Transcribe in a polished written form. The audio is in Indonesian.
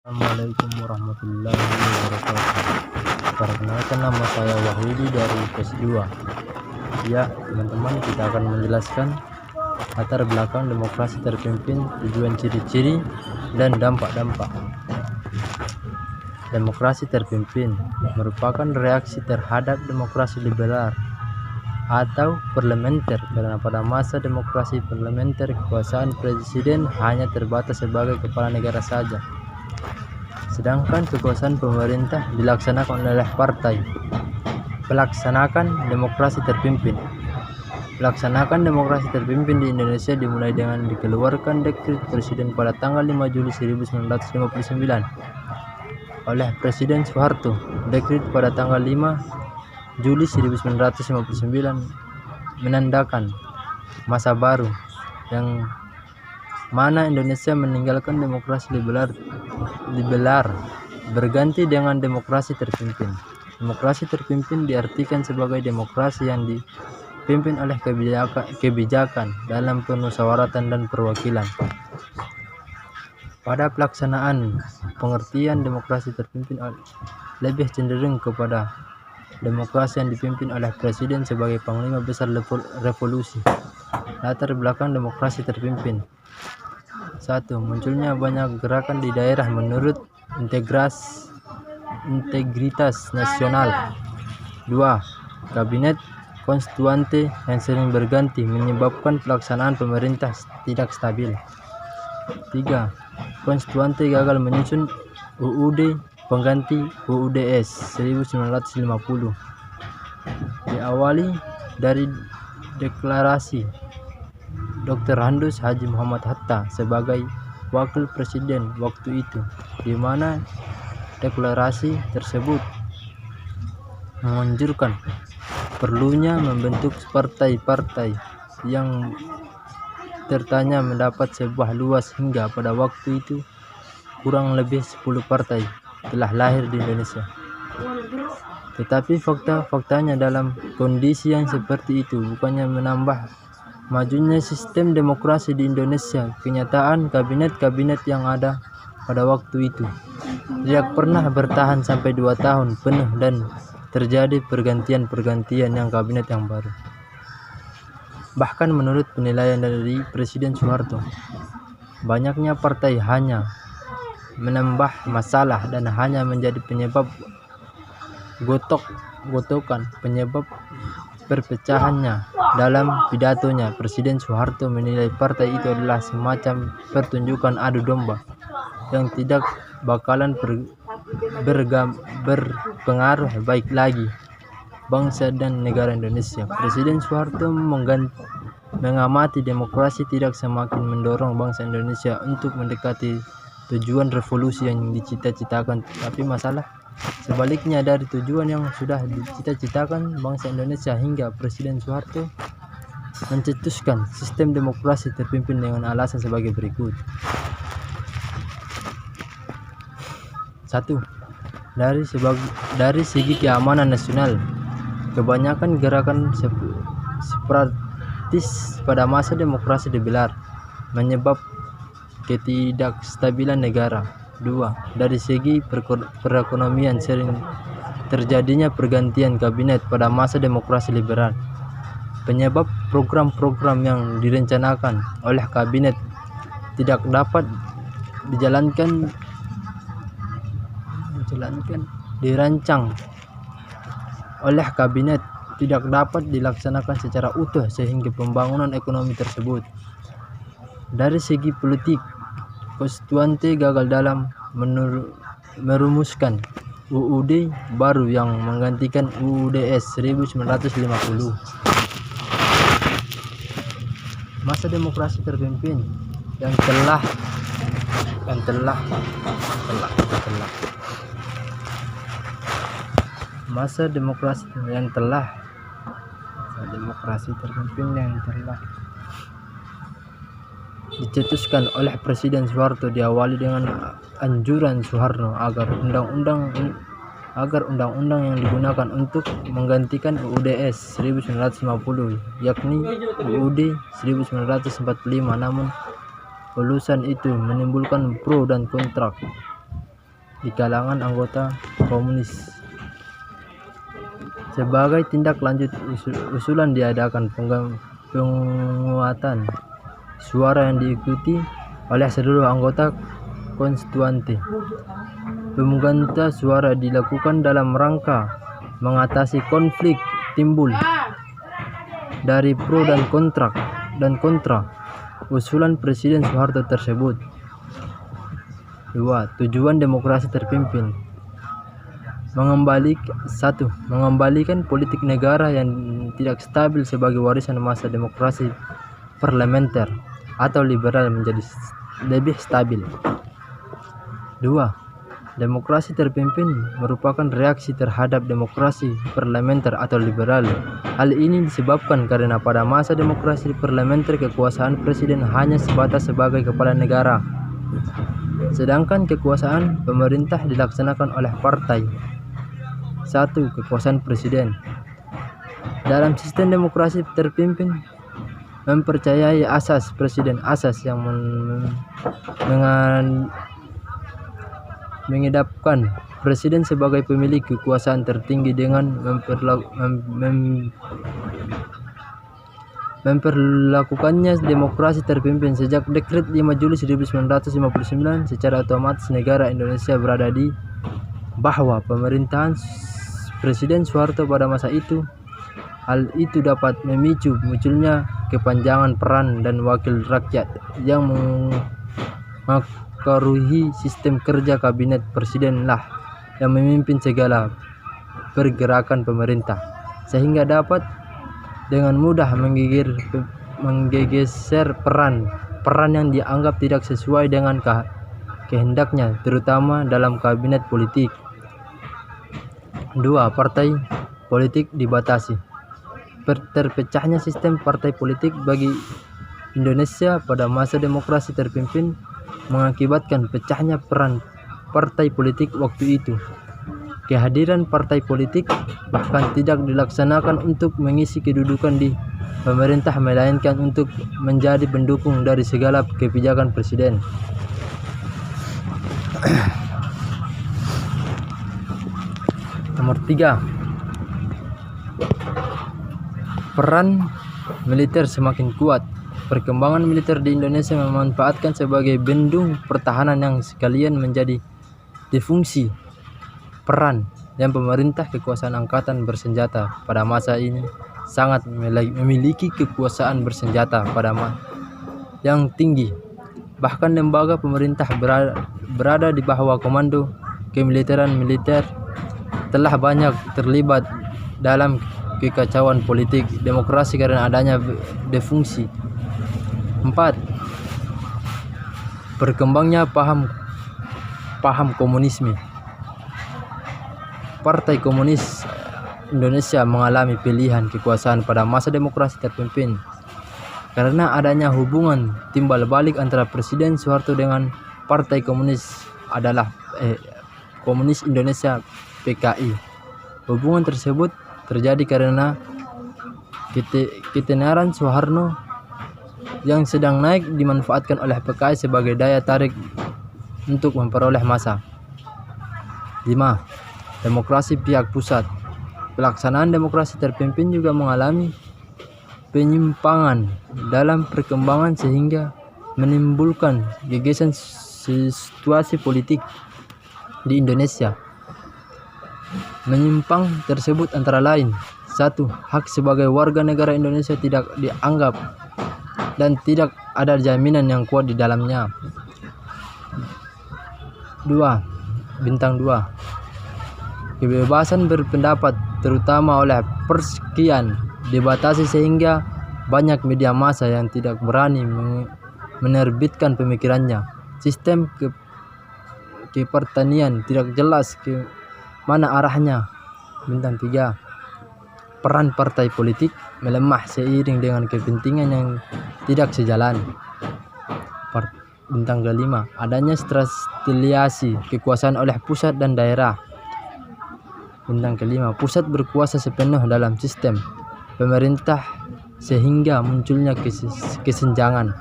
Assalamualaikum warahmatullahi wabarakatuh. Perkenalkan, nama saya Wahyudi dari PES 2. Ya, teman-teman, kita akan menjelaskan latar belakang demokrasi terpimpin, tujuan, ciri-ciri, dan dampak-dampak. Demokrasi terpimpin merupakan reaksi terhadap demokrasi liberal atau parlementer, karena pada masa demokrasi parlementer kekuasaan presiden hanya terbatas sebagai kepala negara saja, sedangkan kekuasaan pemerintah dilaksanakan oleh partai. Pelaksanakan demokrasi terpimpin. Pelaksanakan demokrasi terpimpin di Indonesia dimulai dengan dikeluarkan dekret presiden pada tanggal 5 Juli 1959 oleh Presiden Soeharto. Dekret pada tanggal 5 Juli 1959 menandakan masa baru yang mana Indonesia meninggalkan demokrasi liberal berganti dengan demokrasi terpimpin. Demokrasi terpimpin diartikan sebagai demokrasi yang dipimpin oleh kebijakan dalam permusyawaratan dan perwakilan. Pada pelaksanaan, pengertian demokrasi terpimpin lebih cenderung kepada demokrasi yang dipimpin oleh presiden sebagai panglima besar revolusi. Latar belakang demokrasi terpimpin. 1. Munculnya banyak gerakan di daerah menurut integritas nasional. 2. Kabinet konstituante yang sering berganti menyebabkan pelaksanaan pemerintah tidak stabil. 3. Konstituante gagal menyusun UUD pengganti UUDS 1950. Diawali dari deklarasi Dr. Handus Haji Muhammad Hatta sebagai wakil presiden waktu itu, di mana deklarasi tersebut menganjurkan perlunya membentuk partai-partai yang tertanya mendapat sebuah luas, hingga pada waktu itu kurang lebih 10 partai telah lahir di Indonesia. Tetapi faktanya dalam kondisi yang seperti itu bukannya menambah majunya sistem demokrasi di Indonesia. Kenyataan kabinet-kabinet yang ada pada waktu itu tidak pernah bertahan sampai 2 tahun penuh dan terjadi pergantian yang kabinet yang baru. Bahkan menurut penilaian dari Presiden Soeharto, banyaknya partai hanya menambah masalah dan hanya menjadi penyebab gotokan, penyebab perpecahannya. Dalam pidatonya, Presiden Soeharto menilai partai itu adalah semacam pertunjukan adu domba yang tidak bakalan berpengaruh baik lagi bangsa dan negara Indonesia. Presiden Soeharto mengamati demokrasi tidak semakin mendorong bangsa Indonesia untuk mendekati tujuan revolusi yang dicita-citakan, tapi masalah sebaliknya dari tujuan yang sudah dicita-citakan bangsa Indonesia, hingga Presiden Soeharto mencetuskan sistem demokrasi terpimpin dengan alasan sebagai berikut. 1. Dari segi keamanan nasional, kebanyakan gerakan separatis pada masa demokrasi liberal menyebab ketidakstabilan negara. 2. Dari segi perekonomian, sering terjadinya pergantian kabinet pada masa demokrasi liberal, penyebab program-program yang direncanakan oleh kabinet tidak dapat dirancang oleh kabinet tidak dapat dilaksanakan secara utuh, sehingga pembangunan ekonomi tersebut. Dari segi politik, konstituante gagal dalam merumuskan UUD baru yang menggantikan UUDS 1950. Masa demokrasi terpimpin yang telah dicetuskan oleh Presiden Soeharto diawali dengan anjuran Soeharto agar undang-undang yang digunakan untuk menggantikan UUDS 1950, yakni UUD 1945, namun kelulusan itu menimbulkan pro dan kontra. di kalangan anggota komunis. Sebagai tindak lanjut usulan diadakan penguatan suara yang diikuti oleh seluruh anggota konstituante. Pemungutan suara dilakukan dalam rangka mengatasi konflik timbul dari pro dan kontra usulan Presiden Soeharto tersebut. 2. Tujuan demokrasi terpimpin. Mengembalikan politik negara yang tidak stabil sebagai warisan masa demokrasi parlementer atau liberal menjadi lebih stabil. 2. Demokrasi terpimpin merupakan reaksi terhadap demokrasi parlementer atau liberal. Hal ini disebabkan karena pada masa demokrasi parlementer kekuasaan presiden hanya sebatas sebagai kepala negara, sedangkan kekuasaan pemerintah dilaksanakan oleh partai. 1. Kekuasaan presiden. Dalam sistem demokrasi terpimpin mempercayai asas presiden, asas yang mengidapkan presiden sebagai pemilik kekuasaan tertinggi dengan memperlakukannya demokrasi terpimpin. Sejak Dekret 5 Juli 1959 secara otomatis negara Indonesia berada di bawah pemerintahan Presiden Soeharto pada masa itu. Hal itu dapat memicu munculnya kepanjangan peran dan wakil rakyat yang mempengaruhi sistem kerja kabinet. Presiden lah yang memimpin segala pergerakan pemerintah, sehingga dapat dengan mudah menggeser peran yang dianggap tidak sesuai dengan kehendaknya, terutama dalam kabinet politik. 2. Partai politik dibatasi. Terpecahnya sistem partai politik bagi Indonesia pada masa demokrasi terpimpin mengakibatkan pecahnya peran partai politik waktu itu. Kehadiran partai politik bahkan tidak dilaksanakan untuk mengisi kedudukan di pemerintah, melainkan untuk menjadi pendukung dari segala kebijakan presiden. Nomor 3. Peran militer semakin kuat. Perkembangan militer di Indonesia memanfaatkan sebagai bendung pertahanan yang sekalian menjadi difungsi peran yang pemerintah. Kekuasaan angkatan bersenjata pada masa ini sangat memiliki kekuasaan bersenjata yang tinggi. Bahkan lembaga pemerintah berada di bawah komando kemiliteran. Militer telah banyak terlibat dalam kekacauan politik demokrasi karena adanya defungsi. 4. Berkembangnya paham komunisme. Partai Komunis Indonesia mengalami pilihan kekuasaan pada masa demokrasi terpimpin karena adanya hubungan timbal balik antara Presiden Soeharto dengan Partai Komunis Komunis Indonesia PKI. Hubungan tersebut terjadi karena ketenaran Soeharto yang sedang naik dimanfaatkan oleh PKI sebagai daya tarik untuk memperoleh massa. 5. Demokrasi pihak pusat. Pelaksanaan demokrasi terpimpin juga mengalami penyimpangan dalam perkembangan sehingga menimbulkan gegesan situasi politik di Indonesia. Menyimpang tersebut antara lain: 1. Hak sebagai warga negara Indonesia tidak dianggap dan tidak ada jaminan yang kuat di dalamnya. 2. Bintang 2. Kebebasan berpendapat terutama oleh persekian dibatasi sehingga banyak media massa yang tidak berani menerbitkan pemikirannya. Sistem kepartaian tidak jelas ke mana arahnya. Bintang 3. Peran partai politik melemah seiring dengan kepentingan yang tidak sejalan. Bintang 5. Adanya stratifikasi kekuasaan oleh pusat dan daerah. Bintang 5. Pusat berkuasa sepenuh dalam sistem pemerintah sehingga munculnya kesenjangan.